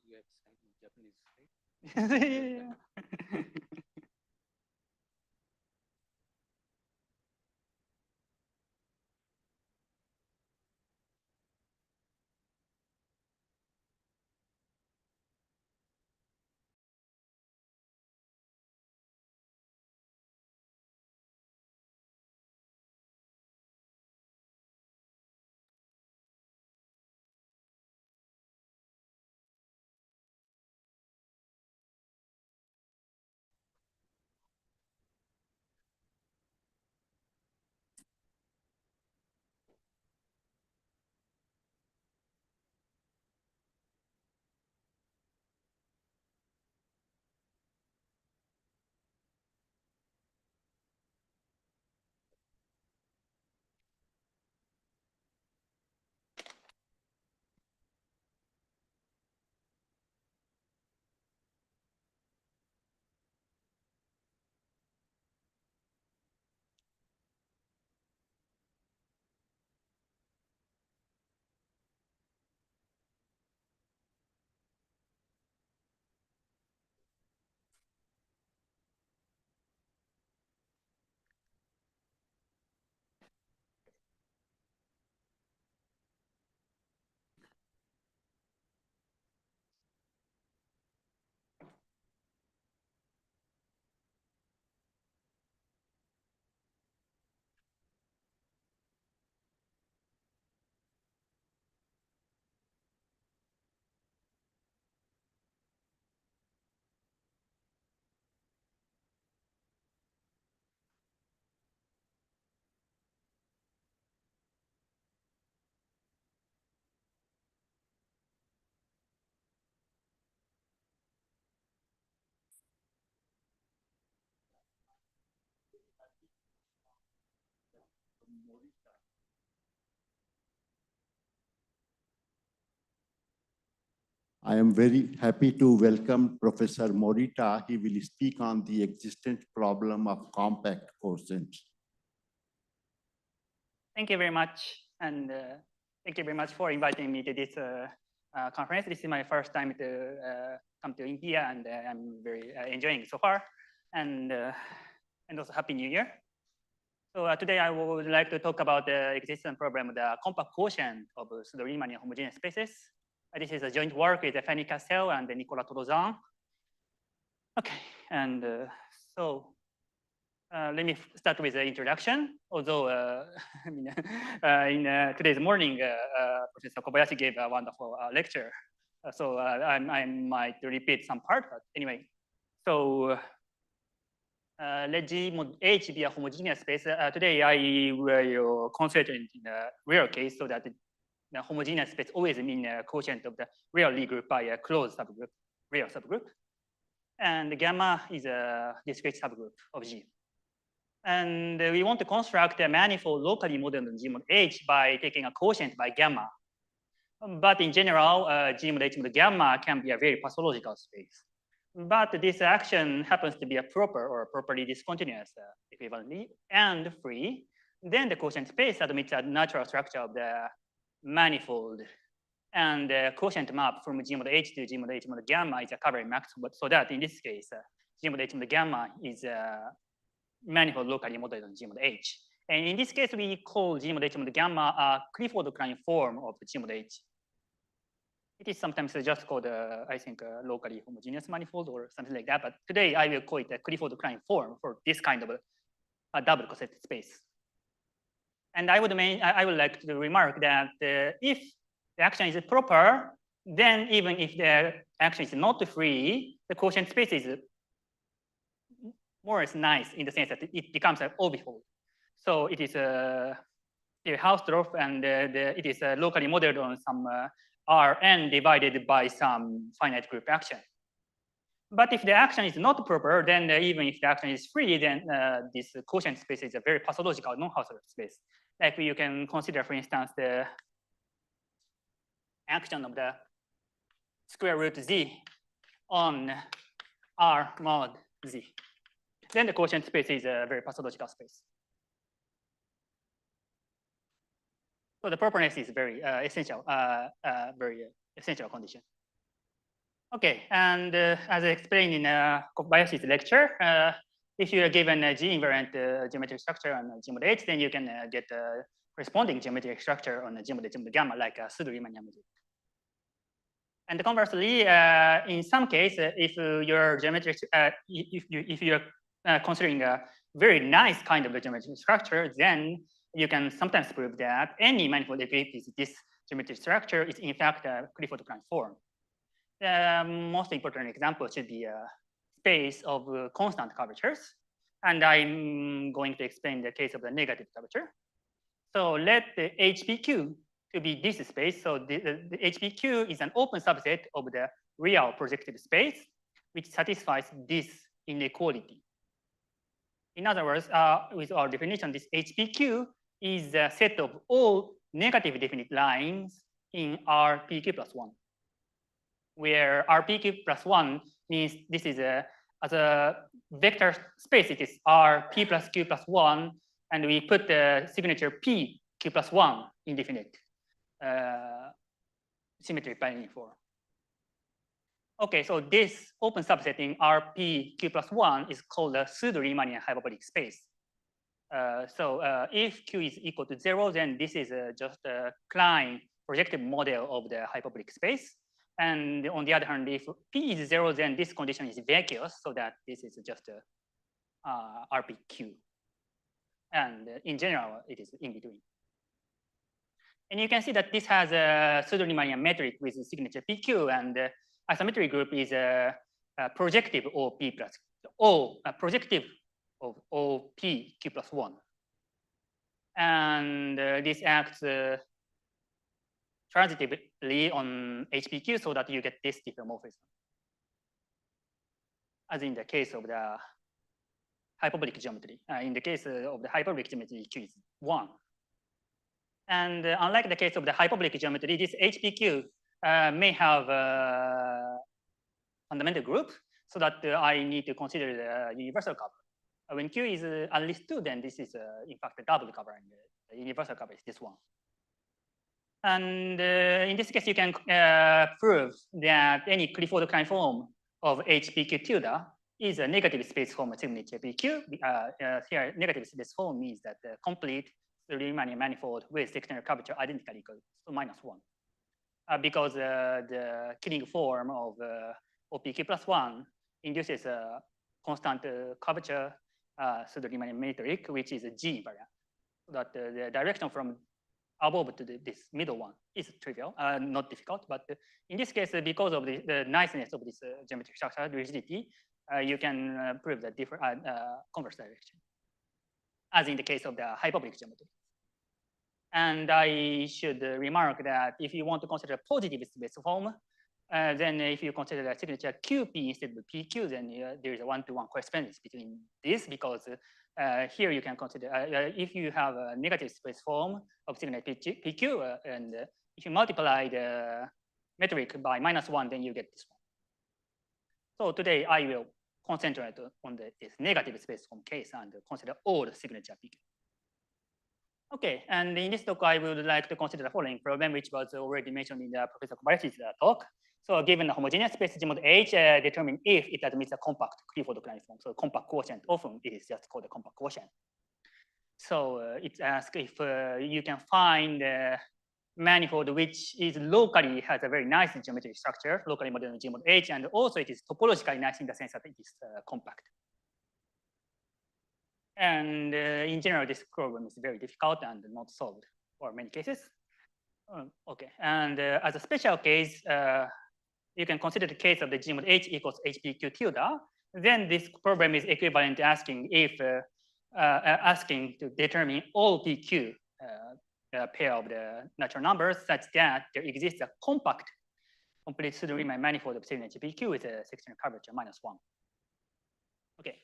Yeah. I am very happy to welcome Professor Morita. He will speak on the existence problem of compact quotients. Thank you very much. And thank you very much for inviting me to this conference. This is my first time to come to India, and I'm very enjoying it so far. And also Happy New Year. So today I would like to talk about the existence problem of the compact quotient of Pseudo-Riemannian homogeneous spaces. This is a joint work with Fanny Cassel and Nicolas Torozan. Okay, and so let me start with the introduction. Although in today's morning, Professor Kobayashi gave a wonderful lecture, so I might repeat some part. But anyway, so let G mod H be a homogeneous space. Today I will concentrate in the real case, so that the homogeneous space always mean a quotient of the real Lie group by a closed subgroup, real subgroup. And gamma is a discrete subgroup of G. And we want to construct a manifold locally modeled G mod H by taking a quotient by gamma. But in general, G mod H mod gamma can be a very pathological space. But this action happens to be a proper or properly discontinuous equivalently and free. Then the quotient space admits a natural structure of the manifold, and the quotient map from G mod H to G mod H mod gamma is a covering maximum. So that in this case, G mod H mod gamma is a manifold locally modeled on G mod H. And in this case, we call G mod H mod gamma a Clifford-Klein form of G mod H. It is sometimes just called, I think, locally homogeneous manifold or something like that. But today I will call it a Clifford-Klein form for this kind of a double coset space. And I would like to remark that if the action is proper, then even if the action is not free, the quotient space is more or less nice in the sense that it becomes an orbifold. So it is a Hausdorff, and it is locally modeled on some Rn divided by some finite group action. But if the action is not proper, then even if the action is free, then this quotient space is a very pathological non-Hausdorff space. Like you can consider, for instance, the action of the square root z on R mod z. Then the quotient space is a very pathological space. So the properness is very essential, very essential condition. Okay, and as I explained in Kobayashi's lecture, if you are given a G-invariant geometric structure on G mod H, then you can get a corresponding geometric structure on G mod gamma, like a Pseudo-Riemannian model. And conversely, in some case, if your geometric, if you're considering a very nice kind of a geometric structure, then you can sometimes prove that any manifold if this geometric structure is in fact a Clifford-Klein form. The most important example should be a space of constant curvatures. And I'm going to explain the case of the negative curvature. So let the HPQ to be this space. So the HPQ is an open subset of the real projective space, which satisfies this inequality. In other words, with our definition, this HPQ is a set of all negative definite lines in RPQ plus 1. Where RPQ plus 1 means this is as a vector space, it is RP plus Q plus 1, and we put the signature P Q plus 1 indefinite symmetric binomial form. Okay, so this open subset in RP Q plus 1 is called a pseudo-Riemannian hyperbolic space. If Q is equal to 0, then this is just a Klein projective model of the hyperbolic space. And on the other hand, if P is 0, then this condition is vacuous, so that this is just a RPQ. And in general, it is in between. And you can see that this has a pseudo-Riemannian metric with a signature PQ, and the isometry group is a projective OP plus projective of OP Q plus 1. And this acts transitively on HPQ so that you get this diffeomorphism, as in the case of the hyperbolic geometry. In the case of the hyperbolic geometry, Q is 1. And unlike the case of the hyperbolic geometry, this HPQ may have a fundamental group, so that I need to consider the universal cover. When Q is at least 2, then this is in fact a double cover, and the universal cover is this one. And in this case, you can prove that any Clifford-Klein form of HPQ tilde is a negative space form of signature PQ. Here, negative space form means that the complete Riemannian manifold with sectional curvature identically equal to -1. Because the killing form of OPQ plus 1 induces a constant curvature pseudo-Riemannian metric, which is a G variant. So that the direction from above to this middle one is trivial, not difficult. But in this case, because of the niceness of this geometric structure, rigidity, you can prove the different converse direction, as in the case of the hyperbolic geometry. And I should remark that if you want to consider a positive space form, then if you consider the signature QP instead of PQ, then there is a one-to-one correspondence between this, because here you can consider if you have a negative space form of signature PQ, and if you multiply the metric by -1, then you get this one. So today I will concentrate on this negative space form case and consider all the signature PQ. Okay, and in this talk, I would like to consider the following problem, which was already mentioned in the Professor Kobayashi's talk. So given the homogeneous space G mod H, determine if it admits a compact Clifford-Klein form. So compact quotient, often it is just called a compact quotient. So it asks if you can find a manifold which is locally has a very nice geometric structure, locally modeled G mod H, and also it is topologically nice in the sense that it is compact. And in general, this problem is very difficult and not solved for many cases. Okay, and as a special case, you can consider the case of the G mod H equals HPQ tilde. Then this problem is equivalent to asking if asking to determine all PQ pair of the natural numbers such that there exists a compact complete pseudo-Riemann manifold of signature PQ with a sectional curvature -1. Okay.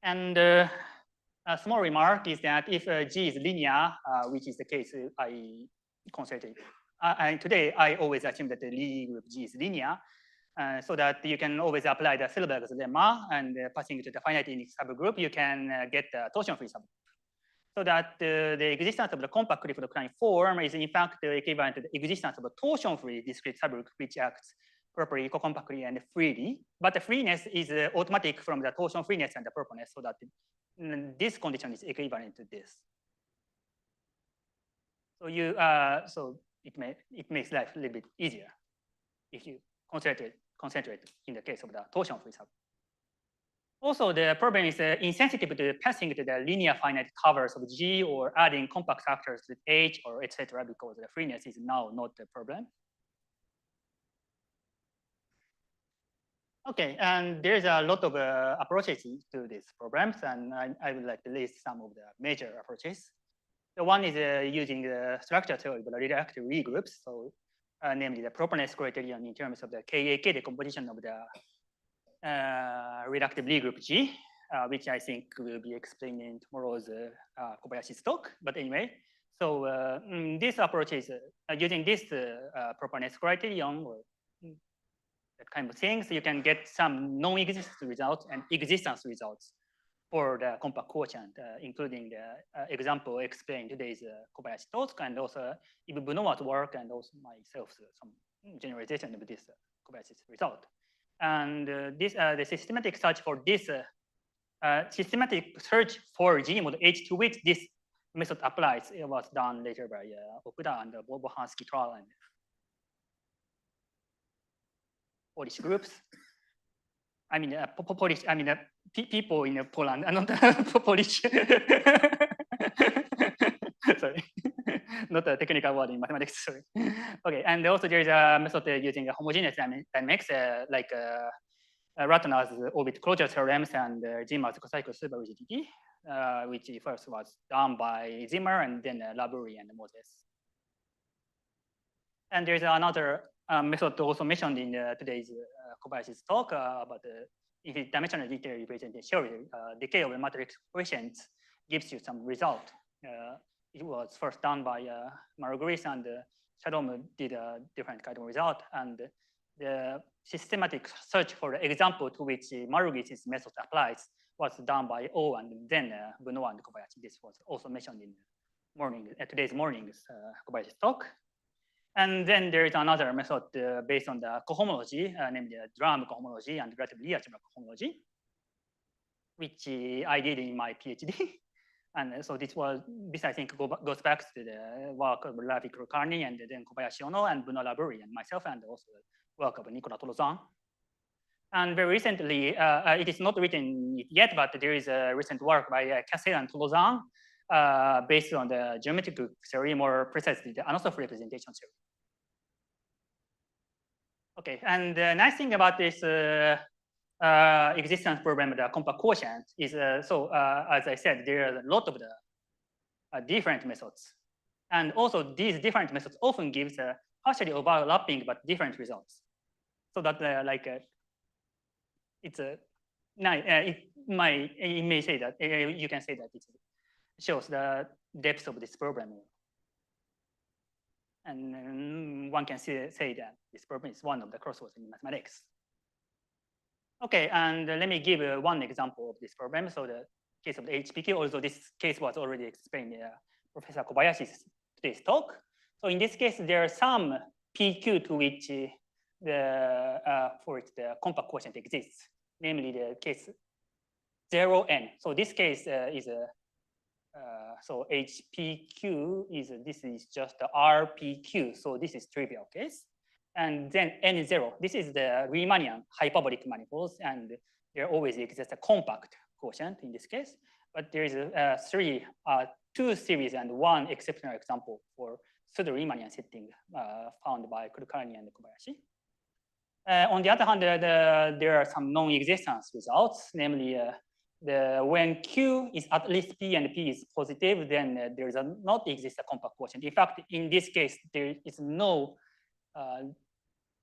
And a small remark is that if G is linear, which is the case I considered, today I always assume that the Lie group G is linear, so that you can always apply the Silberg's lemma, and passing to the finite index subgroup, you can get the torsion-free subgroup. So that the existence of the compact Clifford-Klein form is in fact equivalent to the existence of a torsion-free discrete subgroup, which acts properly, co-compactly, and freely. But the freeness is automatic from the torsion freeness and the properness, so that this condition is equivalent to this. So so it makes life a little bit easier if you concentrate in the case of the torsion free sub. Also, the problem is insensitive to passing to the linear finite covers of G or adding compact factors to H or etc. because the freeness is now not the problem. Okay, and there's a lot of approaches to these problems, and I would like to list some of the major approaches. The one is using the structure theory of the reductive Lie groups, so namely the properness criterion in terms of the KAK decomposition of the reductive Lie group G, which I think will be explained in tomorrow's Kobayashi's talk. But anyway, so this approach is using this properness criterion or that kind of things, you can get some non-existence results and existence results for the compact quotient, including the example explained today's Kobayashi talk, and also Ibu Bunowa's work, and also myself, some generalization of this Kobayashi's result. And the systematic search for this systematic search for G mod H to which this method applies, it was done later by Okuda and Bohansky, Tralle, and Polish groups. I mean, Polish. I mean, people in Poland are not Polish. Sorry, not a technical word in mathematics. Sorry. Okay, and also there is a method using a homogeneous dynamics, like Ratner's orbit closure theorems and Zimmer's cycle superrigidity, which first was done by Zimmer and then Labouri and Moses. And there's another method also mentioned in today's Kobayashi's talk about the infinite dimensional detail representation theory. Decay of the matrix coefficients gives you some result. It was first done by Marguerite, and Shalom did a different kind of result. And the systematic search for the example to which Marguerite's method applies was done by O and then Bunowa and Kobayashi. This was also mentioned in today's morning's Kobayashi's talk. And then there is another method based on the cohomology, named the drum cohomology and relatively algebra cohomology, which I did in my PhD. And so this I think goes back to the work of Ravi Kulkarni and then Kobayashi Ono and Bruno Labouri and myself, and also the work of Nicolas Tolozan. And very recently, it is not written yet, but there is a recent work by Cassel and Tolozan based on the geometric theory, more precisely the anosoph representation theory. Okay, and the nice thing about this existence problem, the compact quotient, is as I said, there are a lot of the different methods. And also these different methods often gives partially overlapping but different results. So that it's a it may say that you can say that it shows the depth of this problem. And one can say that this problem is one of the crosswords in mathematics. Okay, and let me give one example of this problem. So the case of the HPQ, although this case was already explained in Professor Kobayashi's today's talk. So in this case, there are some PQ to which for it the compact quotient exists, namely the case 0n. So this case is a so HPQ is this is just the RPQ. So this is trivial case. And then N0, this is the Riemannian hyperbolic manifolds, and there always exists a compact quotient in this case. But there is two series and one exceptional example for pseudo-Riemannian setting found by Kulkarni and Kobayashi. On the other hand, there are some non-existence results, namely when Q is at least P and P is positive, then there is not exist a compact quotient. In fact, in this case, there is no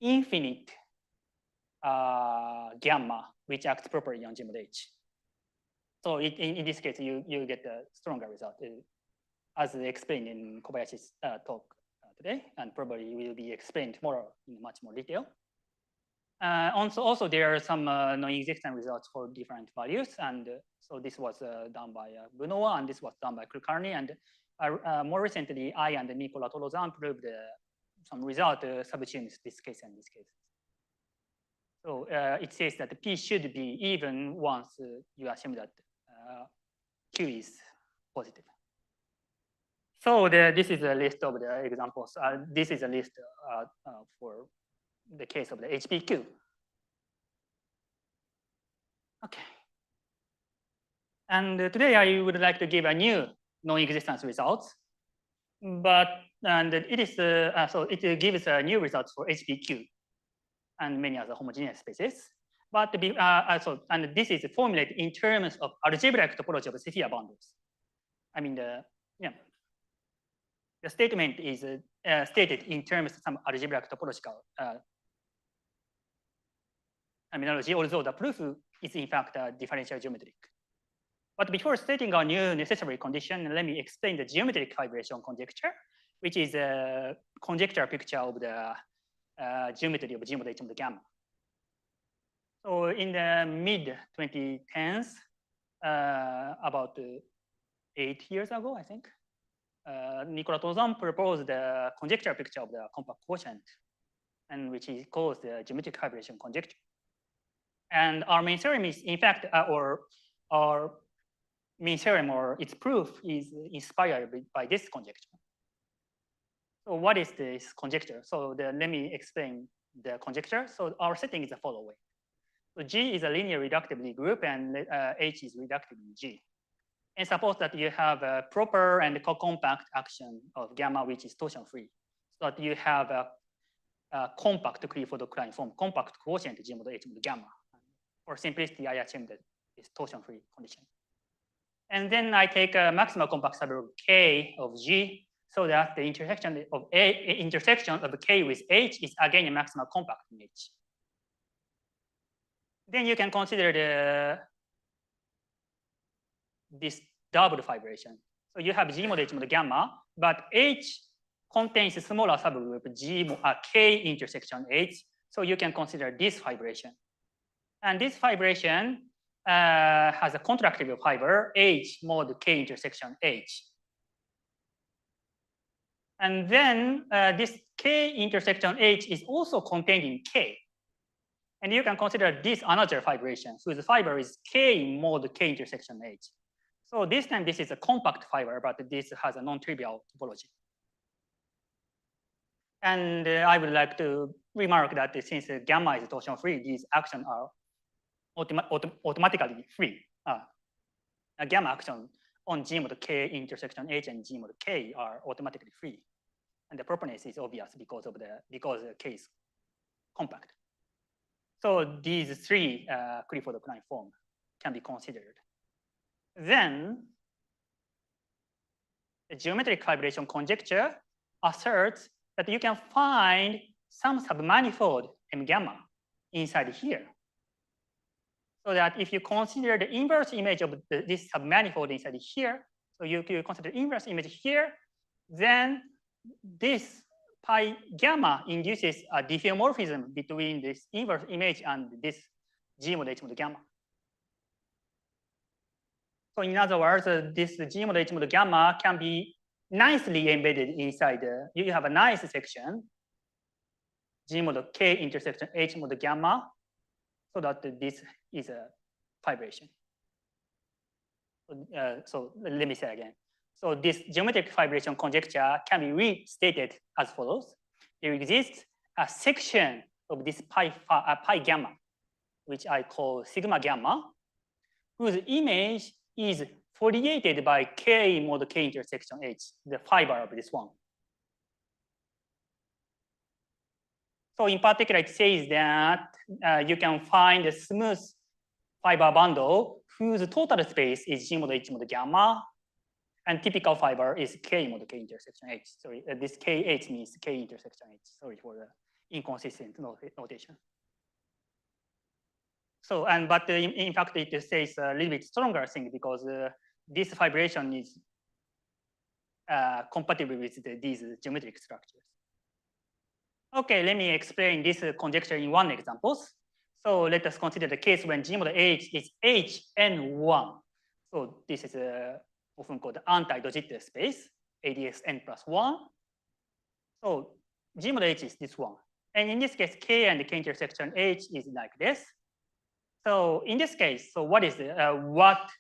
infinite gamma which acts properly on G mod H. So in this case, you get a stronger result, as explained in Kobayashi's talk today, and probably will be explained tomorrow in much more detail. Also, there are some non-existent results for different values, and so this was done by Bunowa, and this was done by Kulkarni, and more recently, I and Nicolas Tolozan proved some result subsumes this case and this case. So it says that P should be even once you assume that Q is positive. So this is a list of the examples. This is a list for the case of the HPQ. Okay. And today I would like to give a new non-existence results, and it is so it gives a new results for HPQ and many other homogeneous spaces. But and this is formulated in terms of algebraic topology of sphere bundles. I mean the statement is stated in terms of some algebraic topological terminology, although the proof is in fact differential geometric. But before stating our new necessary condition, let me explain the geometric fibration conjecture, which is a conjecture picture of the geometry of G mod H mod gamma. So in the mid 2010s, about 8 years ago, I think, Nicolas Tozan proposed the conjecture picture of the compact quotient, and which he calls the geometric fibration conjecture. And our main theorem is, in fact, or our main theorem or its proof is inspired by this conjecture. So what is this conjecture? So let me explain the conjecture. So our setting is the following. So G is a linear reductively group and H is reductively G. And suppose that you have a proper and co-compact action of gamma, which is torsion-free. So that you have a compact Clifford-Klein form, compact quotient G mod H mod gamma. For simplicity, I assume that it's torsion-free condition. And then I take a maximal compact subgroup K of G, so that the intersection of K with H is again a maximal compact in H. Then you can consider this double fibration. So you have G mod H mod gamma, but H contains a smaller subgroup K intersection H. So you can consider this fibration. And this fibration has a contractive fiber H mod K intersection H. And then this K intersection H is also contained in K. And you can consider this another fibration whose fiber is K mod K intersection H. So this time this is a compact fiber, but this has a non-trivial topology. And I would like to remark that since gamma is torsion-free, these actions are automatically free. A gamma action on G mod K intersection H and G mod K are automatically free. And the properties is obvious because K is compact. So these three Clifford-Klein form can be considered. Then the geometric fibration conjecture asserts that you can find some submanifold M gamma inside here. So that if you consider the inverse image of this submanifold inside here, so you consider inverse image here, then this pi gamma induces a diffeomorphism between this inverse image and this G mod H mod gamma. So in other words, this G mod H mod gamma can be nicely embedded inside. You have a nice section, G mod K intersection H mod gamma, so that this is a fibration. So let me say again. So this geometric fibration conjecture can be restated as follows. There exists a section of this pi gamma, which I call sigma gamma, whose image is foliated by K mod K intersection H, the fiber of this one. So in particular, it says that you can find a smooth fiber bundle whose total space is G mod H mod gamma, and typical fiber is K mod K intersection H. Sorry, this KH means K intersection H. Sorry for the inconsistent notation. So, but in fact, it says a little bit stronger thing because this fibration is compatible with these geometric structures. Okay, let me explain this conjecture in one example. So let us consider the case when G mod H is Hn1. So this is often called the anti-Dogit space, ADS n plus 1. So G mod H is this one. And in this case, K and K intersection H is like this. So in this case, so what is what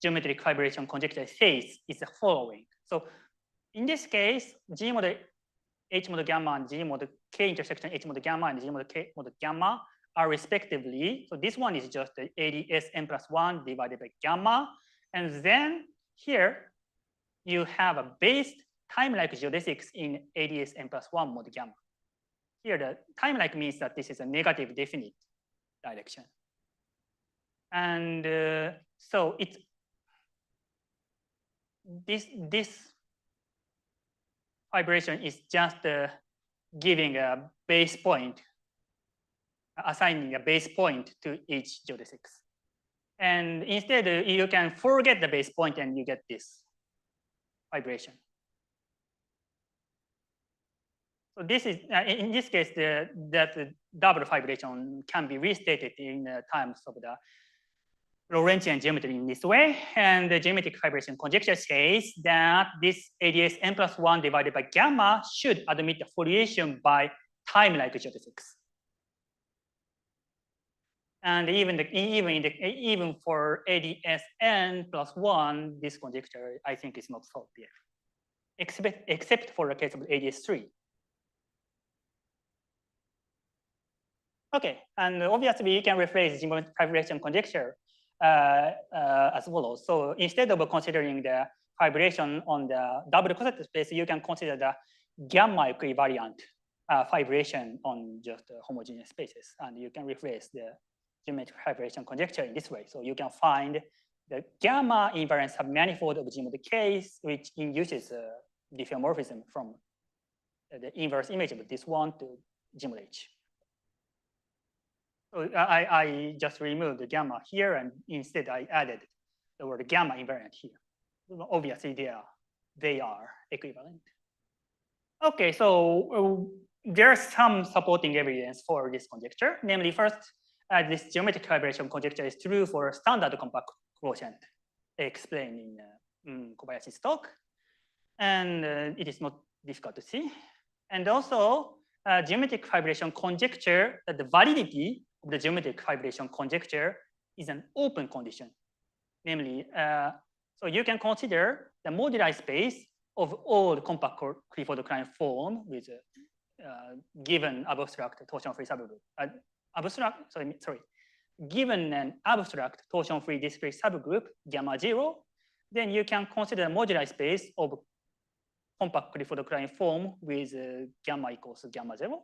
geometric fibration conjecture says is the following. So in this case, G mod H mod gamma and G mod K intersection H mod gamma and G mod K mod gamma are respectively. So this one is just the ADS n plus 1 divided by gamma. And then here you have a based time-like geodesics in ADS n plus 1 mod gamma. Here the time-like means that this is a negative definite direction. And so it's this fibration is just giving a base point, assigning a base point to each geodesics. And instead, you can forget the base point and you get this vibration. So this is, in this case, that double vibration can be restated in terms of the Lorentzian geometry in this way. And the geometric fibration conjecture says that this ADS n plus 1 divided by gamma should admit a foliation by time-like geodesics. And even for ADS n plus 1, this conjecture I think is not solved yet, except for the case of ADS 3. Okay, and obviously you can rephrase geometric fibration conjecture as follows. So instead of considering the fibration on the double cosette space, you can consider the gamma equivariant fibration on just homogeneous spaces, and you can rephrase the geometric fibration conjecture in this way. So you can find the gamma invariant submanifold of G mod K, which induces diffeomorphism from the inverse image of this one to G mod H. So I just removed the gamma here, and instead I added the word gamma invariant here. Obviously, they are equivalent. Okay, so there's some supporting evidence for this conjecture. Namely, first, this geometric fibration conjecture is true for standard compact quotient explained in Kobayashi's talk, and it is not difficult to see. And also, geometric fibration conjecture, the validity of the geometric fibration conjecture is an open condition. Namely, so you can consider the moduli space of all compact Clifford-Klein form with given abstract torsion-free subgroup. Given an abstract torsion-free discrete subgroup gamma 0, then you can consider moduli space of compact Clifford-Klein form with gamma equals gamma 0.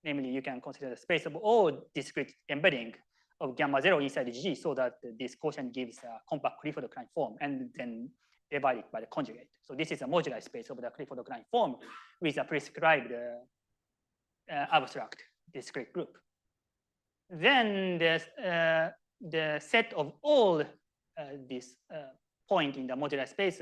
Namely, you can consider the space of all discrete embedding of gamma 0 inside G, so that this quotient gives a compact Clifford-Klein form and then divide it by the conjugate. So this is a moduli space of the Clifford-Klein form with a prescribed abstract discrete group. Then the set of all this point in the moduli space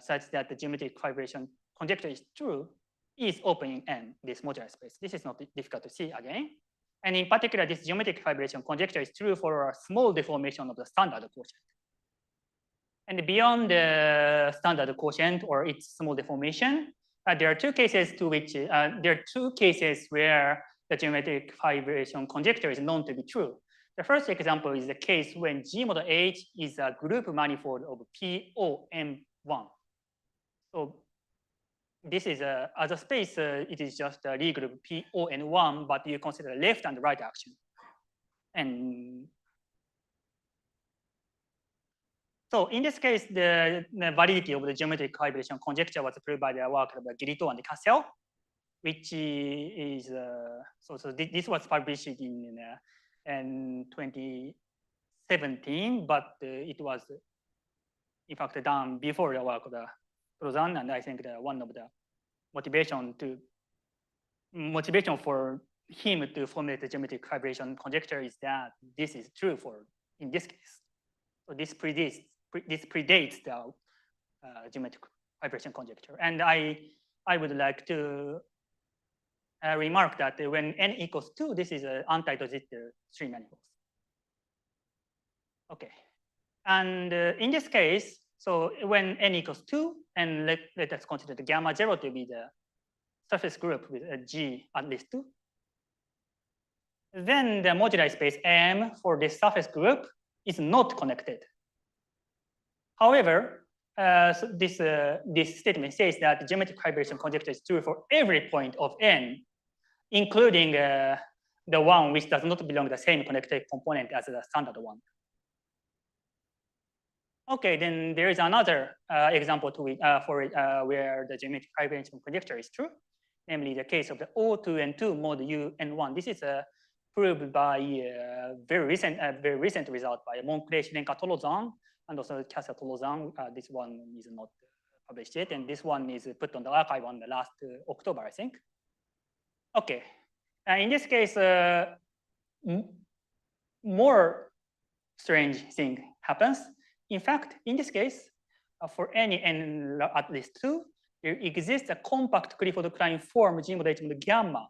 such that the geometric fibration conjecture is true is open in N, this moduli space. This is not difficult to see again. And in particular, this geometric fibration conjecture is true for a small deformation of the standard quotient. And beyond the standard quotient or its small deformation, there are two cases where the geometric fibration conjecture is known to be true. The first example is the case when G mod H is a group manifold of POM1. So this is as a space, it is just a Lie group PON1, but you consider left and right action. And so in this case, the validity of the geometric fibration conjecture was proved by the work of Girito and Cassel, which is, this was published in 2017, but it was in fact done before the work of the Prasad, and I think one of the motivation for him to formulate the geometric fibration conjecture is that this is true in this case. So this predates the geometric fibration conjecture. And I would like to remark that when n equals 2, this is an anti-Dojit string manifolds. Okay, and in this case, so when n equals 2, and let us consider the gamma 0 to be the surface group with a G at least 2. then the moduli space M for this surface group is not connected. However, so this statement says that the geometric hybridization conjecture is true for every point of N, including the one which does not belong to the same connected component as the standard one. Okay, then there is another example where the geometric hybridization conjecture is true, namely the case of the O2N2 mod UN1. This is proved by very recent result by Monclé, Shirenka, Tolozan, and also Kassa Tolozan. This one is not published yet, and this one is put on the archive on the last October, I think. Okay, in this case, more strange thing happens. In fact, in this case, for any n at least 2, there exists a compact Clifford-Klein form G mod H mod gamma,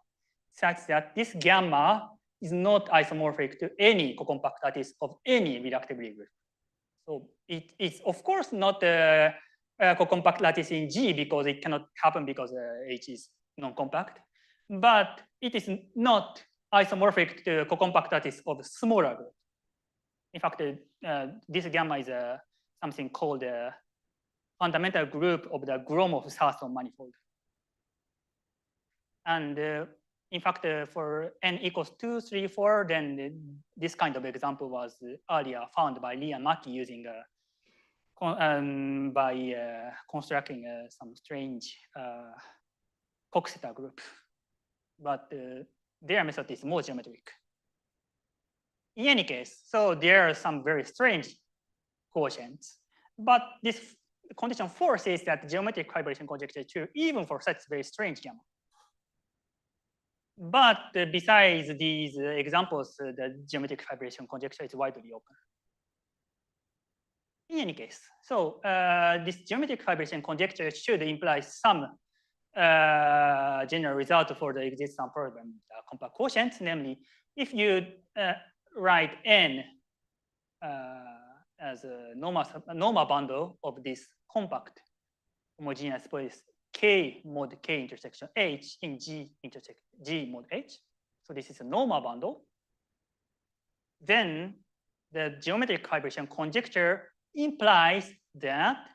such that this gamma is not isomorphic to any co-compact lattice of any reductive Lie group. So it is of course not a co-compact lattice in G because it cannot happen because H is non-compact, but it is not isomorphic to co-compact lattice of smaller group. In fact, this gamma is something called a fundamental group of the Gromov-Sarson manifold. And in fact, for n equals 2, 3, 4, then this kind of example was earlier found by Lee and Maki using constructing some strange Coxeter group. But their method is more geometric. In any case, so there are some very strange quotients, but this condition 4 says that geometric hybridization conjecture is true even for such very strange gamma. But besides these examples, the geometric hybridization conjecture is widely open. In any case, so this geometric hybridization conjecture should imply some general result for the existence problem compact quotient, namely if you write n as a normal bundle of this compact homogeneous space K mod K intersection H in G intersect G mod H. So this is a normal bundle. Then the geometric hybridization conjecture implies that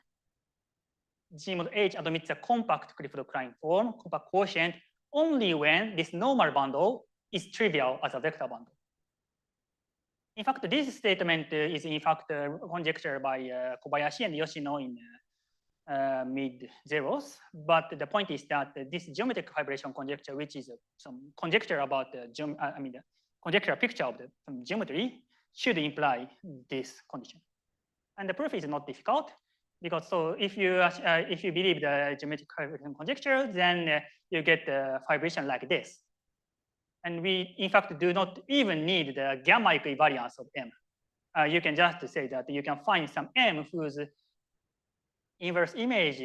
G mod H admits a compact Clifford-Klein form, compact quotient, only when this normal bundle is trivial as a vector bundle. In fact, this statement is in fact conjecture by Kobayashi and Yoshino in mid-zeros. But the point is that this geometric hybridization conjecture, which is some conjecture about the conjecture picture of the geometry, should imply this condition. And the proof is not difficult because so if you believe the geometric hybridization conjecture, then you get a vibration like this. And we, in fact, do not even need the gamma equivariance of M. You can just say that you can find some M whose inverse image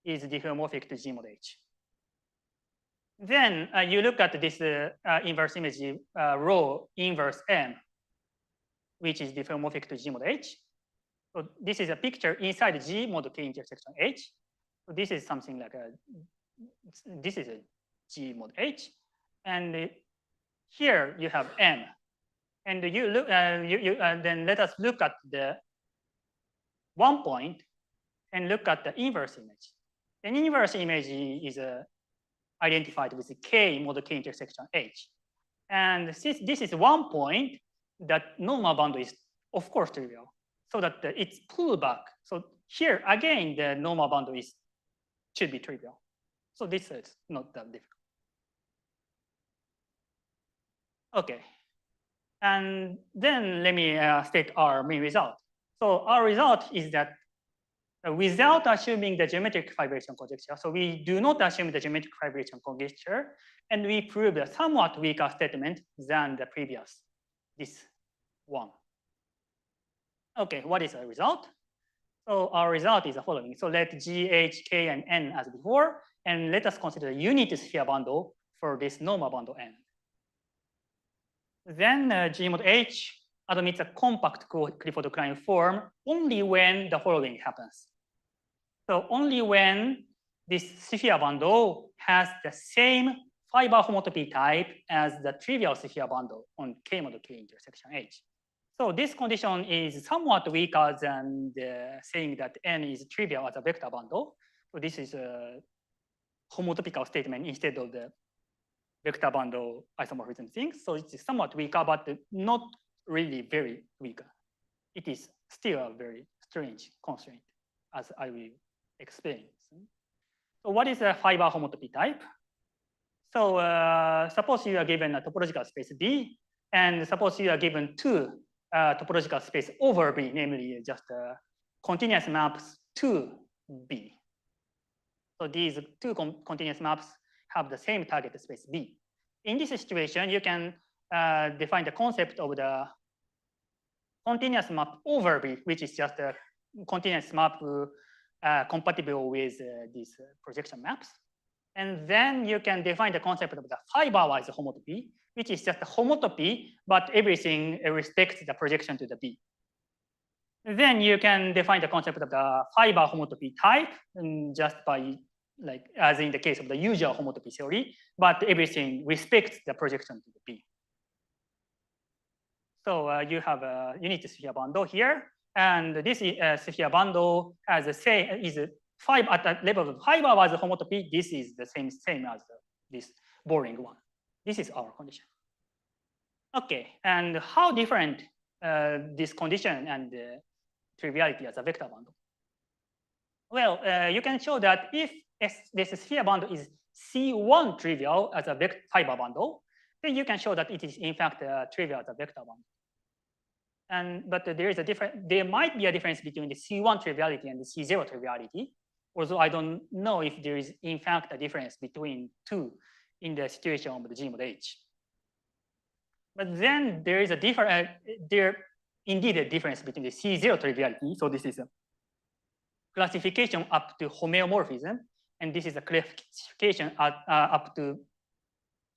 is diffeomorphic to G mod H. Then you look at this inverse image rho inverse M, which is diffeomorphic to G mod H. So this is a picture inside G mod K intersection H. So this is something like this is a G mod H. And here you have M. And you look, then let us look at the 1 point and look at the inverse image. An inverse image is identified with K mod K intersection H. And since this is 1 point, that normal boundary is of course trivial, so that it's pulled back. So here again, the normal boundary should be trivial. So this is not that difficult. Okay, and then let me state our main result. So our result is that without assuming the geometric hybridization conjecture, so we do not assume the geometric hybridization conjecture, and we prove a somewhat weaker statement than the previous, this one. Okay, what is the result? So our result is the following. So let G, H, K, and N as before, and let us consider a unit sphere bundle for this normal bundle N. Then G mod H admits a compact Clifford-Klein form only when the following happens. So only when this sphere bundle has the same fiber homotopy type as the trivial sphere bundle on K mod K intersection H. So this condition is somewhat weaker than saying that N is trivial as a vector bundle. So this is a homotopical statement instead of the vector bundle isomorphism thing. So it's somewhat weaker, but not really very weaker. It is still a very strange constraint, as I will explain. So what is a fiber homotopy type? So suppose you are given a topological space B, and suppose you are given two topological space over B, namely just continuous maps to B. So these two continuous maps have the same target space B. In this situation, you can define the concept of the continuous map over B, which is just a continuous map compatible with these projection maps. And then you can define the concept of the fiber-wise homotopy, which is just a homotopy, but everything respects the projection to the B. Then you can define the concept of the fiber homotopy type just by, like, as in the case of the usual homotopy theory, but everything respects the projection to the B. So you have a unit sphere bundle here, and this sphere bundle has a say is at the level of fiber-wise homotopy. This is the same as this boring one. This is our condition. Okay, and how different this condition and triviality as a vector bundle? Well, you can show that if this sphere bundle is C1 trivial as a fiber bundle, then you can show that it is in fact trivial as a vector bundle. But there might be a difference between the C1 triviality and the C0 triviality. Although I don't know if there is in fact a difference between two in the situation of the G mod H. But then there is a difference. Indeed a difference between the C0 triviality. So this is a classification up to homeomorphism, and this is a classification up to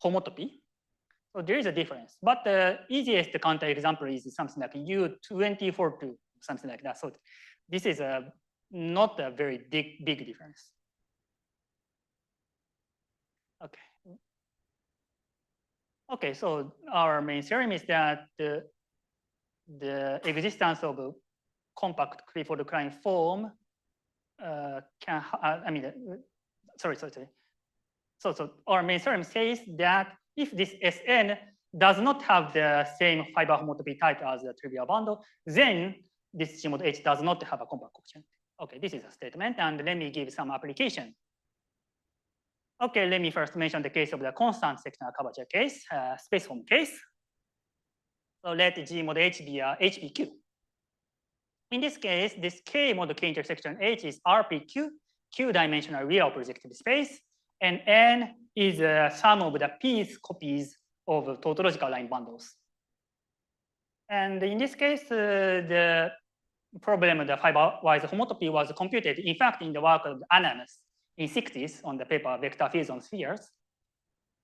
homotopy. So there is a difference. But the easiest counterexample is something like U24 something like that. So this is not a very big difference. Okay. Okay, so our main theorem is that the existence of a compact Clifford-Klein form So our main theorem says that if this Sn does not have the same fiber homotopy type as the trivial bundle, then this G mod H does not have a compact quotient. Okay, this is a statement, and let me give some application. Okay, let me first mention the case of the constant sectional curvature case, space form case. So let G mod H be a HPQ. In this case, this K mod K intersection H is RPQ, Q-dimensional real projective space, and N is a sum of the P's copies of tautological line bundles. And in this case, the problem of the fiber-wise homotopy was computed, in fact, in the work of Anonymous in 60s on the paper Vector Fields on Spheres.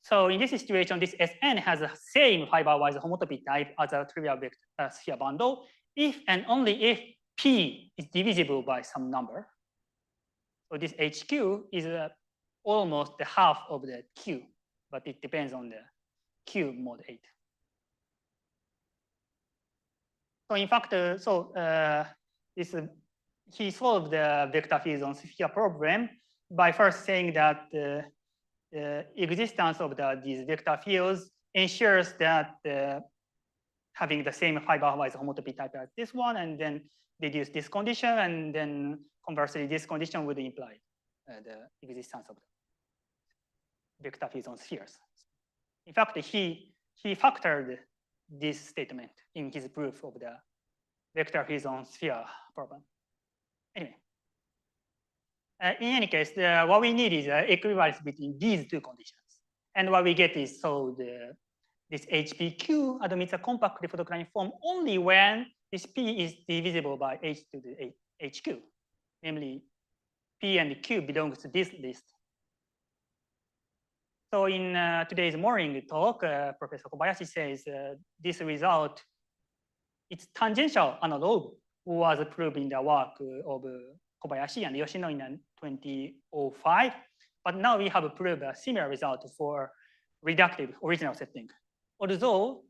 So in this situation, this Sn has the same fiber-wise homotopy type as a trivial vector sphere bundle if and only if P is divisible by some number. So this HQ is almost the half of the Q, but it depends on the Q mod 8. So in fact, he solved the vector fields on sphere problem by first saying that the existence of these vector fields ensures that having the same fiber-wise homotopy type as this one, and then deduce this condition, and then conversely, this condition would imply the existence of the vector fields on spheres. In fact, he factored this statement in his proof of the vector fields on sphere problem. Anyway, in any case, what we need is equivalence between these two conditions. And what we get is this HPQ admits a compact Clifford-Klein form only when this P is divisible by H to the HQ. Namely, P and Q belongs to this list. So in today's morning talk, Professor Kobayashi says this result, its tangential analog was proved in the work of Kobayashi and Yoshino in 2005. But now we have proved a similar result for reductive original setting. Although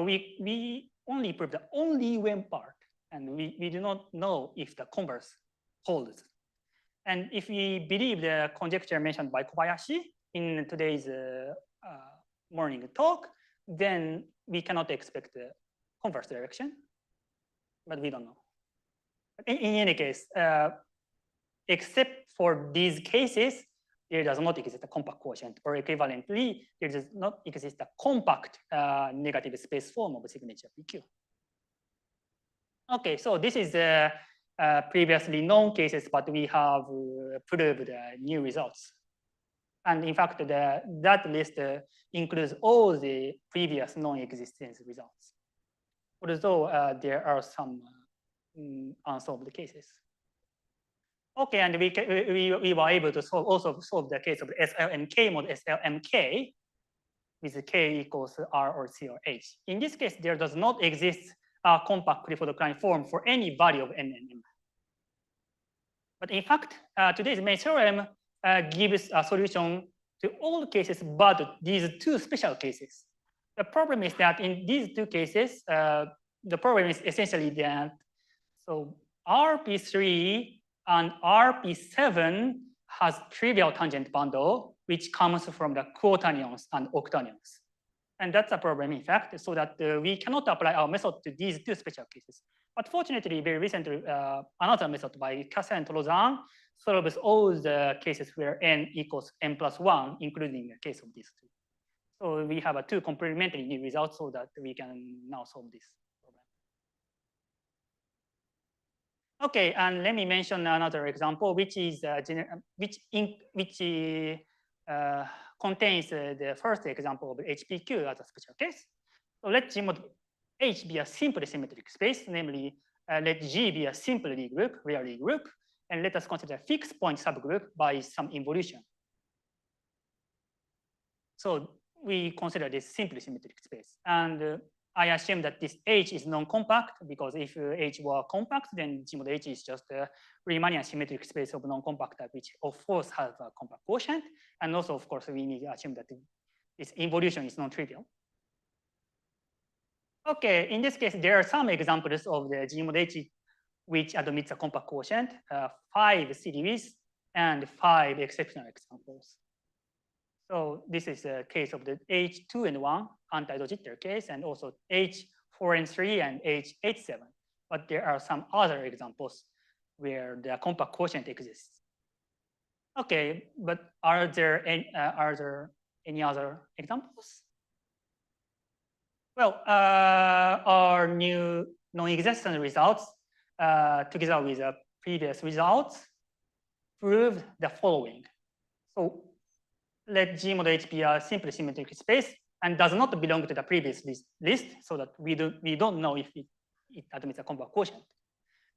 we only prove the only when part, and we do not know if the converse holds. And if we believe the conjecture mentioned by Kobayashi in today's morning talk, then we cannot expect the converse direction, but we don't know. In any case, except for these cases, there does not exist a compact quotient, or equivalently, there does not exist a compact negative space form of signature PQ. Okay, so this is the previously known cases, but we have proved new results. And in fact, that list includes all the previous non-existence results. Although there are some unsolved cases. Okay, and we were able to also solve the case of the SLMK mod SLMK with k equals R or C or H. In this case, there does not exist a compact Clifford-Klein form for any value of n and m. But in fact, today's main theorem gives a solution to all cases but these two special cases. The problem is that in these two cases, the problem is essentially that so RP3 and RP7 has trivial tangent bundle, which comes from the quaternions and octonions. And that's a problem, in fact, so that we cannot apply our method to these two special cases. But fortunately, very recently, another method by Cassin and Tolozan solves all the cases where n equals n plus 1, including the case of these two. So we have two complementary new results so that we can now solve this problem. Okay, and let me mention another example, which is contains the first example of HPQ as a special case. So let G mod H be a simply symmetric space, namely let G be a simple Lie group, real Lie group, and let us consider a fixed point subgroup by some involution. So we consider this simply symmetric space. And I assume that this H is non-compact, because if H were compact, then G mod H is just a Riemannian symmetric space of non-compact type, which of course has a compact quotient. And also, of course, we need to assume that this involution is non-trivial. Okay, in this case, there are some examples of the G mod H which admits a compact quotient, 5 series and 5 exceptional examples. So this is a case of the H2 and 1 anti-jitter case, and also H4 and 3 and H87. But there are some other examples where the compact quotient exists. Okay, but are there any other examples? Well, our new non-existent results, together with the previous results, proved the following. So let G mod H be a simply symmetric space and does not belong to the previous list, so that we don't know if it admits a compact quotient.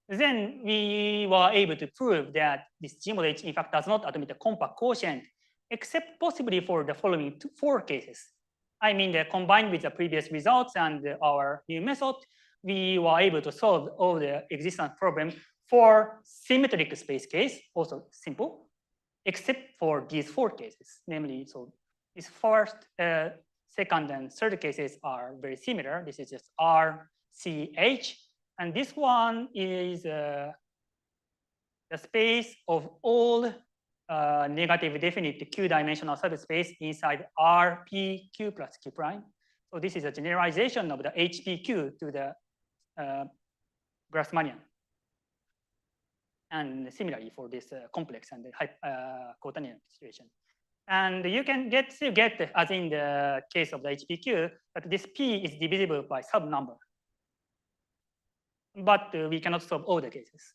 Then we were able to prove that this G mod H in fact does not admit a compact quotient, except possibly for the following 4 cases. I mean, combined with the previous results and our new method, we were able to solve all the existence problem for symmetric space case, also simple, except for these 4 cases. Namely, so these first, second, and third cases are very similar. This is just R, C, H. And this one is the space of all negative definite Q-dimensional subspace inside R, P, Q plus Q prime. So this is a generalization of the HPQ to the Grassmannian. And similarly for this complex and the quaternion situation. And you can get, as in the case of the HPQ, that this P is divisible by subnumber. But we cannot solve all the cases.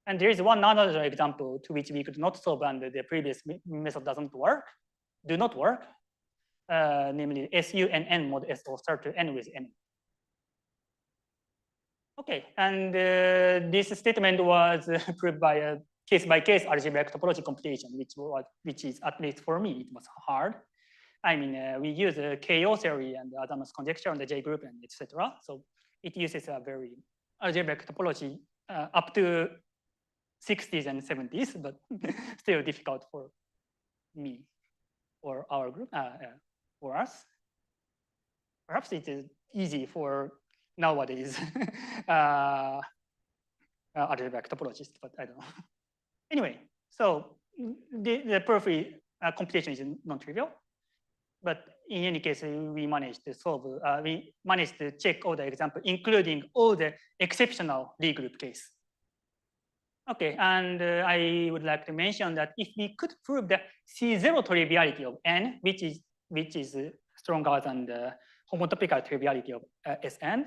And there is one other example to which we could not solve, and the previous method do not work, namely SU and N mod S or start to N with N. Okay, and this statement was proved by a case-by-case algebraic topology computation, which is, at least for me, it was hard. I mean, we use a KO theory and Adams conjecture on the J group and etc. So it uses a very algebraic topology up to 60s and 70s, but still difficult for me or our group, for us. Perhaps it is easy for nowadays algebraic topologists, but I don't know. Anyway, so the proof is, computation is non-trivial. But in any case, we managed to solve, we managed to check all the examples, including all the exceptional Lie group case. Okay, and I would like to mention that if we could prove the C0 triviality of n, which is stronger than the homotopical triviality of Sn.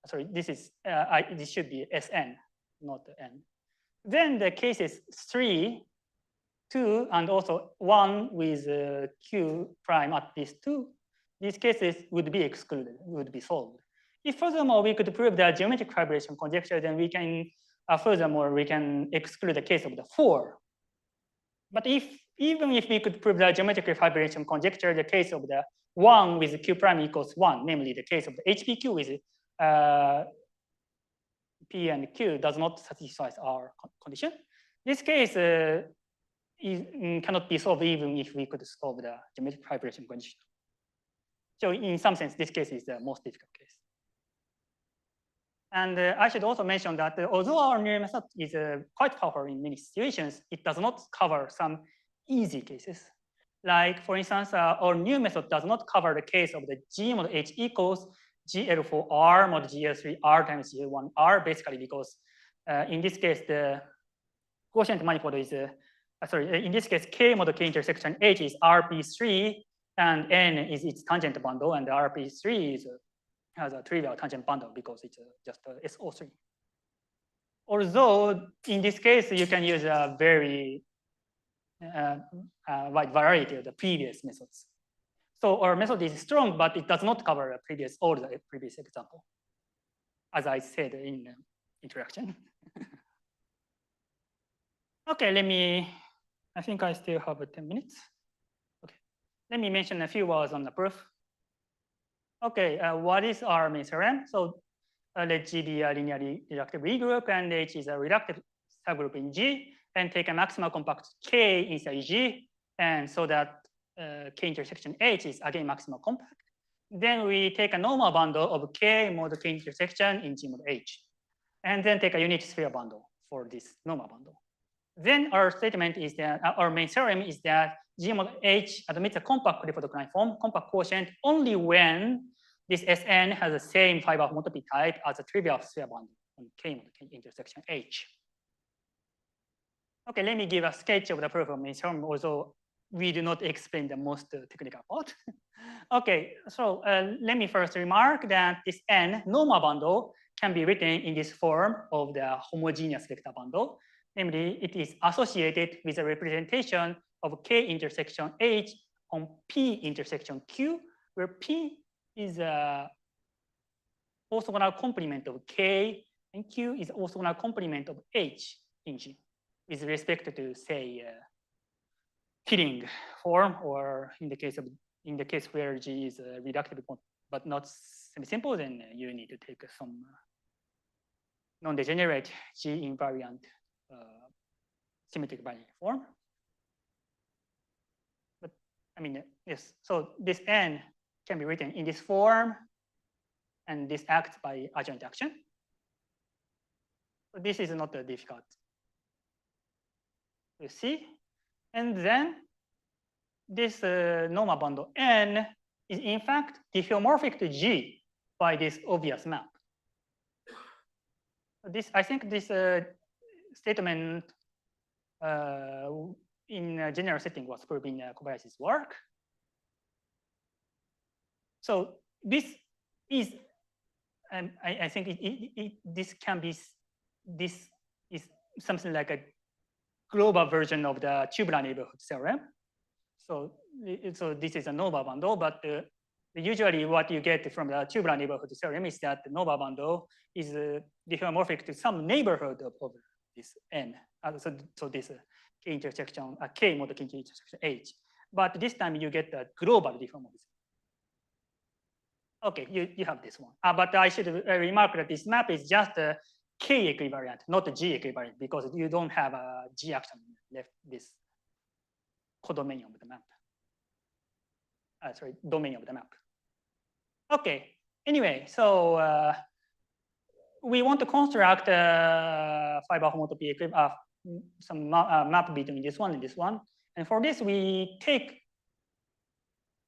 Sorry, this should be Sn, not n. Then the cases 3, 2, and also 1 with q prime at these 2, these cases would be excluded, would be solved. If furthermore we could prove the geometric fibration conjecture, then we can furthermore we can exclude the case of the 4. But even if we could prove the geometric fibration conjecture, the case of the 1 with q prime equals 1, namely the case of the HPQ with P and Q does not satisfy our condition. This case cannot be solved even if we could solve the geometric fibration condition. So in some sense, this case is the most difficult case. And I should also mention that although our new method is quite powerful in many situations, it does not cover some easy cases. Like for instance, our new method does not cover the case of the G mod H equals GL for R mod GL3 R times GL1 R, basically because in this case, the quotient manifold is, in this case, K mod K intersection H is RP3 and N is its tangent bundle, and the RP3 has a trivial tangent bundle because it's just SO3. Although in this case, you can use a very wide variety of the previous methods. So our method is strong, but it does not cover all the previous example, as I said in the introduction. Okay, I think I still have 10 minutes. Okay, let me mention a few words on the proof. Okay, what is our main theorem? So let G be a linearly reductive Lie group, and H is a reductive subgroup in G, and take a maximal compact K inside G, and so that K intersection H is again maximal compact. Then we take a normal bundle of K mod K intersection in G mod H, and then take a unit sphere bundle for this normal bundle. Then our statement is that our main theorem is that G mod H admits a compact Clifford-Klein form, compact quotient, only when this Sn has the same fiber homotopy type as a trivial sphere bundle on K mod K intersection H. Okay, let me give a sketch of the proof of main theorem, although we do not explain the most technical part. Okay, so let me first remark that this N normal bundle can be written in this form of the homogeneous vector bundle. Namely, it is associated with a representation of K intersection H on P intersection Q, where P is a orthogonal complement of K, and Q is orthogonal complement of H in G, with respect to, say, Killing form, or in the case where G is reductive but not semi-simple, then you need to take some non-degenerate G invariant symmetric binary form. But I mean, yes, so this N can be written in this form, and this acts by adjoint action. So this is not difficult to see. And then this normal bundle N is in fact diffeomorphic to G by this obvious map. I think this statement in a general setting was proved in Kobayashi's work. So this is, I think this is something like a global version of the tubular neighborhood theorem. So this is a normal bundle, but usually what you get from the tubular neighborhood theorem is that the normal bundle is diffeomorphic to some neighborhood of this N. So this K intersection, K mod K intersection H. But this time you get the global diffeomorphism. Okay, you have this one. But I should remark that this map is just a K equivalent, not a G equivalent, because you don't have a G action left this codomain of the map. domain of the map. Okay. Anyway, so we want to construct a fiber homotopy some map between this one and this one. And for this, we take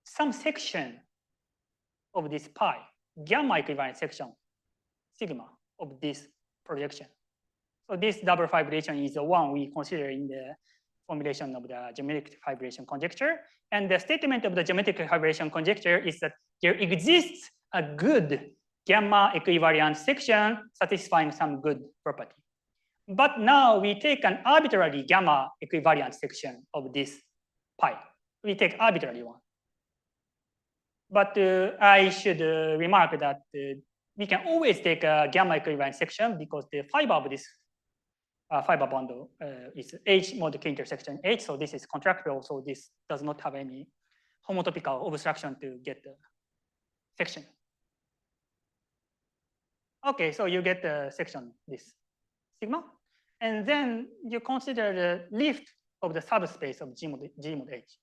some section of this pi, gamma equivalent section, sigma of this projection. So this double fibrilation is the one we consider in the formulation of the geometric fibrilation conjecture. And the statement of the geometric fibrilation conjecture is that there exists a good gamma equivalent section satisfying some good property. But now we take an arbitrary gamma equivalent section of this pi. We take arbitrary one. But I should remark that we can always take a gamma equivalent section because the fiber of this fiber bundle is H mod K intersection H. So this is contractible. So this does not have any homotopical obstruction to get the section. Okay, so you get the section, this sigma. And then you consider the lift of the subspace of G mod H.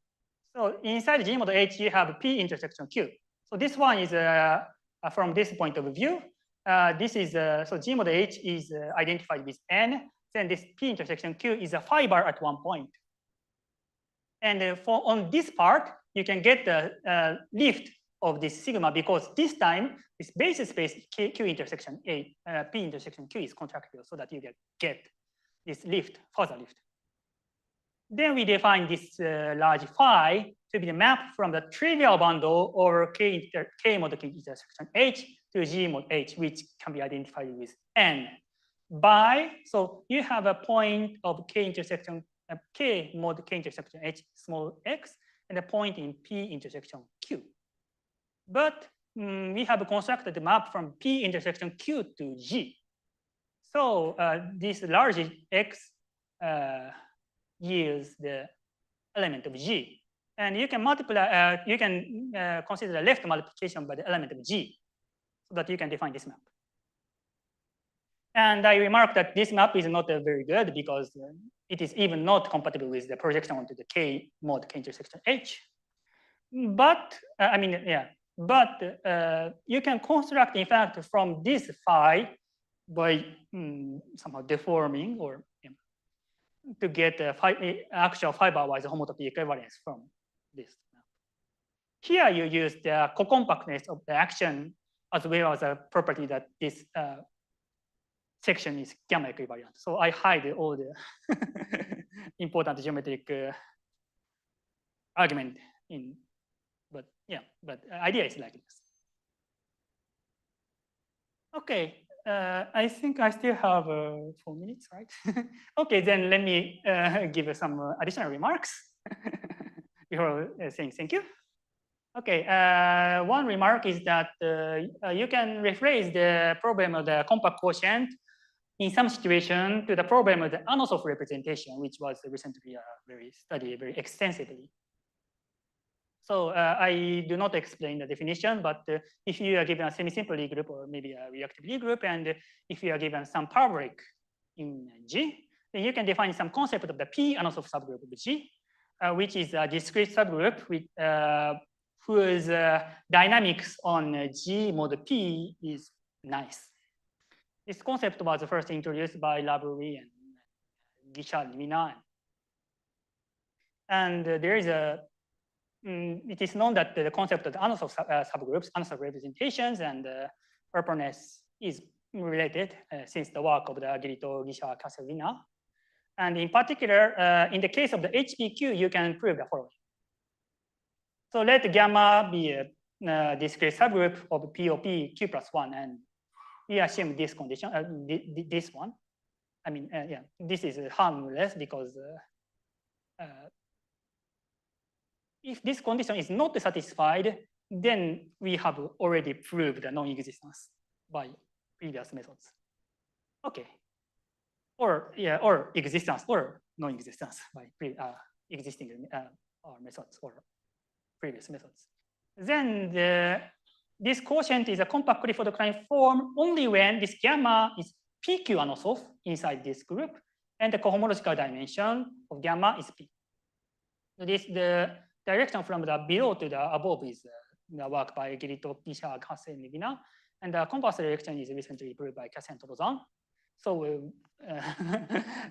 So inside G mod H, you have P intersection Q. So this one is from this point of view. This is so G mod H is identified with N. Then this P intersection Q is a fiber at one point. And on this part, you can get the lift of this sigma because this time this basis space Q intersection A, P intersection Q is contractible so that you get this lift, further lift. Then we define this large phi to be the map from the trivial bundle over K mod K intersection H to G mod H, which can be identified with N by, so you have a point of K intersection, K mod K intersection H small x, and a point in P intersection Q. But we have constructed the map from P intersection Q to G. So this large X yields the element of G. And you can multiply, you can consider the left multiplication by the element of G so that you can define this map. And I remarked that this map is not very good because it is even not compatible with the projection onto the K mod K intersection H. But, I mean, yeah, but you can construct, in fact, from this phi by somehow deforming or to get actual fiber-wise homotopy equivalence from this. Here you use the co-compactness of the action as well as a property that this section is gamma equivalent. So I hide all the important geometric argument in, but yeah, but idea is like this. Okay. I think I still have 4 minutes, right? Okay, then let me give some additional remarks before saying thank you. Okay, one remark is that you can rephrase the problem of the compact quotient in some situation to the problem of the Anosov representation, which was recently studied very extensively. So I do not explain the definition, but if you are given a semi-simple Lie group or maybe a reactive Lie group, and if you are given some parabolic in G, then you can define some concept of the P Anosov subgroup of G, which is a discrete subgroup with, whose dynamics on G mod P is nice. This concept was first introduced by Laborie and Guichard-Mina. And there is a it is known that the concept of the Anosov subgroups, Anosov representations, and openness is related since the work of the Guirito, Guichard, Castelvina. And in particular, in the case of the HPQ, you can prove the following. So let gamma be a discrete subgroup of POP Q plus 1, and we assume this condition, this one. I mean, yeah, this is harmless because if this condition is not satisfied, then we have already proved the non-existence by previous methods. Okay. Or yeah, or existence or non-existence by existing methods or previous methods. Then this quotient is a compact Clifford-Klein form only when this gamma is PQ Anosov inside this group, and the cohomological dimension of gamma is P. direction from the below to the above is the work by Girito, Pisha, Kassen, Nivina, and the compass direction is recently proved by Kassen Tolozan. So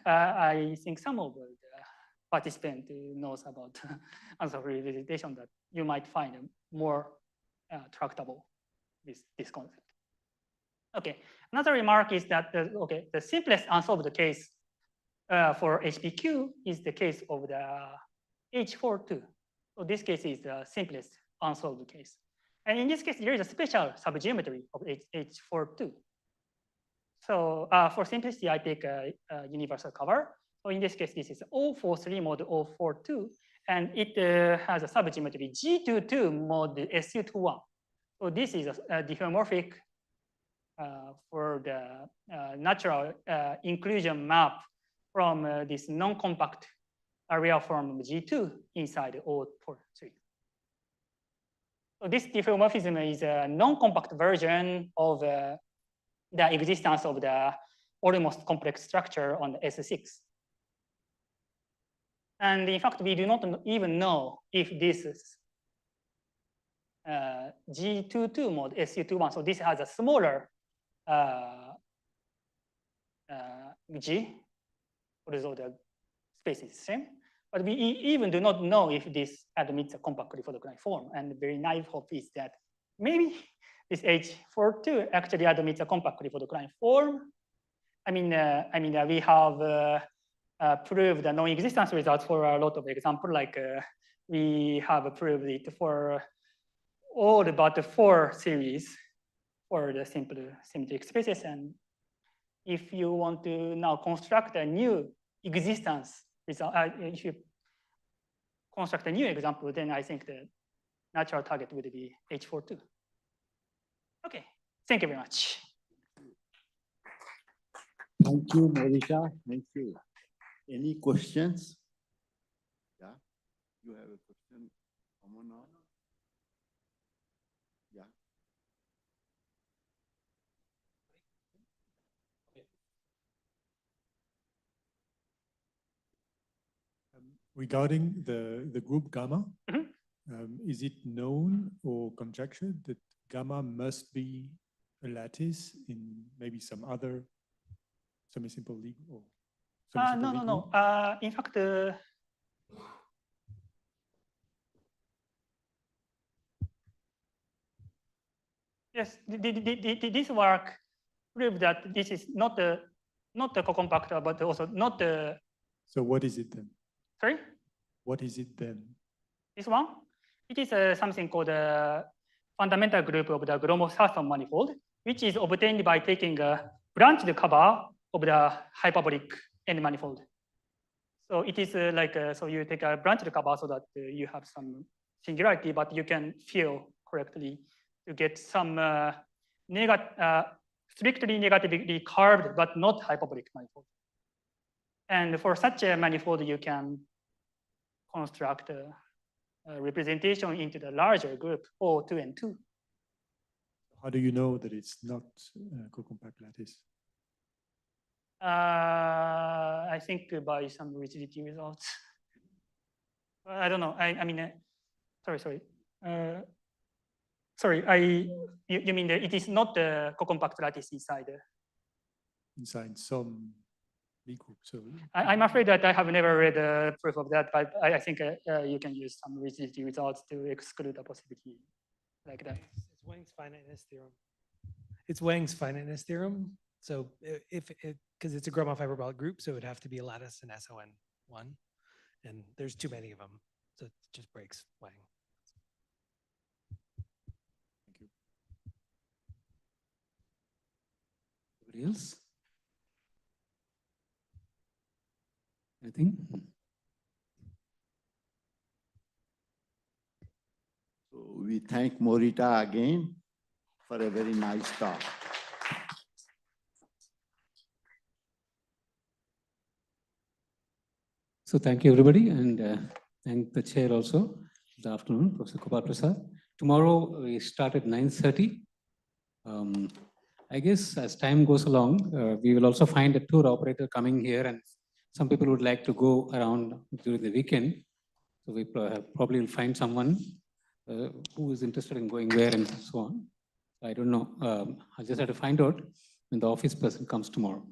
I think some of the participants knows about answer revisitation that you might find more tractable with this concept. Okay, another remark is that the simplest unsolved case for HPQ is the case of the H42. So this case is the simplest unsolved case. And in this case, there is a special subgeometry of H42. So for simplicity, I take a universal cover. So in this case, this is O43 mod O42, and it has a subgeometry G22 mod SU21. So this is a diffeomorphic for the natural inclusion map from this non-compact area form G2 inside O43. So this diffeomorphism is a non-compact version of the existence of the almost complex structure on the S6. And in fact, we do not even know if this is G22 mod SU21. So this has a smaller G, although the space is the same. But we even do not know if this admits a compactly Fodor-Klein form. And the very naive hope is that maybe this H42 actually admits a compactly Fodor-Klein form. We have proved the non-existence results for a lot of examples. Like we have proved it for all but 4 series for the simple symmetric spaces. And if you want to now construct a new existence result, if you construct a new example, then I think the natural target would be H42. Okay, thank you very much. Thank you, Morita. Thank you. Any questions? Yeah, you have a question. Come on now. Yeah. Regarding the group gamma, is it known or conjectured that gamma must be a lattice in maybe some other semi-simple league? Or No. In fact, yes, this work proved that this is not the co-compactor, but also not the. So what is it then? Sorry? What is it then? This one? It is something called a fundamental group of the Gromov-Sarson manifold, which is obtained by taking a branched cover of the hyperbolic end manifold. So it is so you take a branched cover so that you have some singularity, but you can fill correctly to get some strictly negatively curved, but not hyperbolic manifold. And for such a manifold, you can construct a representation into the larger group, O2 and 2. How do you know that it's not co-compact lattice? I think by some rigidity results. I don't know. You mean that it is not the co-compact lattice inside? Inside some B group. So I'm afraid that I have never read proof of that, but I think you can use some rigidity results to exclude a possibility like that. It's Wang's finiteness theorem. It's Wang's finiteness theorem. So because it's a Gromov hyperbolic group, so it would have to be a lattice in SON1, and there's too many of them, so it just breaks Wang. Thank you. Anybody else? Anything? So we thank Morita again for a very nice talk. So thank you, everybody, and thank the chair also. Good afternoon, Professor Gopal Prasad. Tomorrow we start at 9:30. I guess as time goes along, we will also find a tour operator coming here, and some people would like to go around during the weekend. So we probably will find someone who is interested in going where and so on. I don't know. I just have to find out when the office person comes tomorrow.